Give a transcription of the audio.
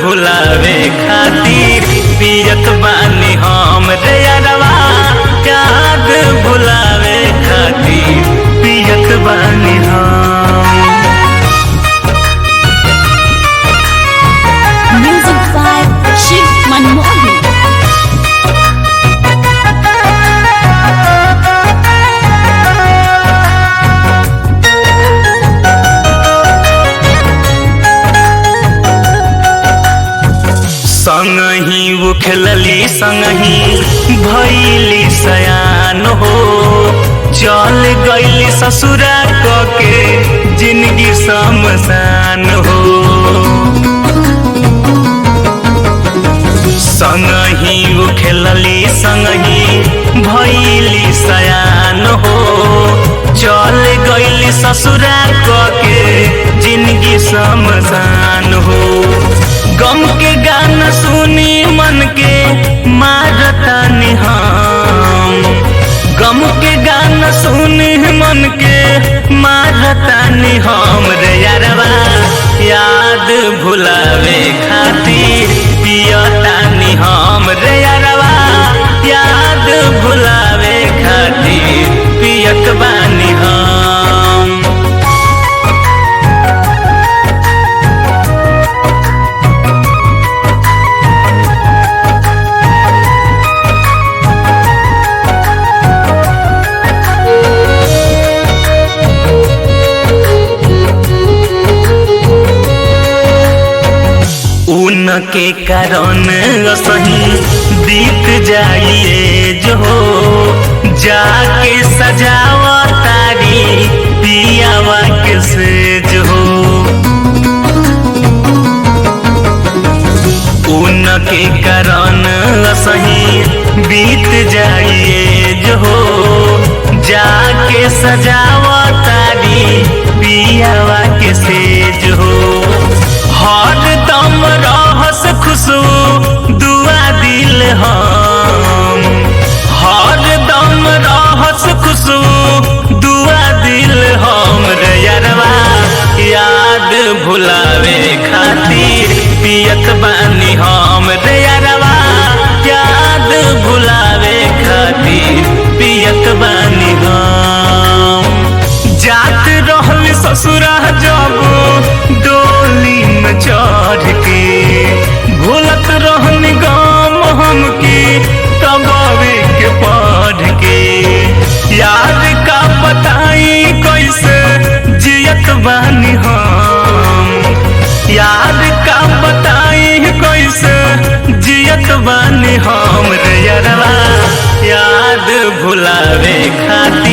भुलावे खातिर पियत बानी हम रे यारवा, याद भुलावे खातिर पियत बानी हम। Music by Shiv Manmohan. संगही वो खेलली संगही भैली सयान हो, चल गईली ससुरा के जिंदगी शमशान हो। संगही वो खेलली संगही भैली सयान हो, चल गईली ससुरा के जिंदगी शमशान हो। गम के गाना सुनी मन के मारतानी हम, गम के गाना सुनी मन के मारतानी हम रे यारवा, याद भुलावे खातिर पियतानी हम रे यारवा, याद भुलावे खातिर पियत बानी हम। उनके कारण सही बीत जाइए जो जाके सजावा तारी पियावा के सेज हो। उनके कारण सही बीत जाइए जो जाके सजावा तारी पियावा के सेज हो। हर दम रहस खुशबू दुआ दिल हम, हर दम रहस खुशबू दुआ दिल हम रे यारवा, याद भुलावे खातिर पियत बानी हम रे यारवा, याद भुलावे खातिर पियत बानी हम। जात रहल ससुरा जब डोली में चढ़ के, भूलत रहनी गाम हमके तबावे के पढ़ के। याद का बताई कैसे जियत बानी हम, याद का बताई कैसे जियत बानी हम रे यारवा, याद भुलावे खातिर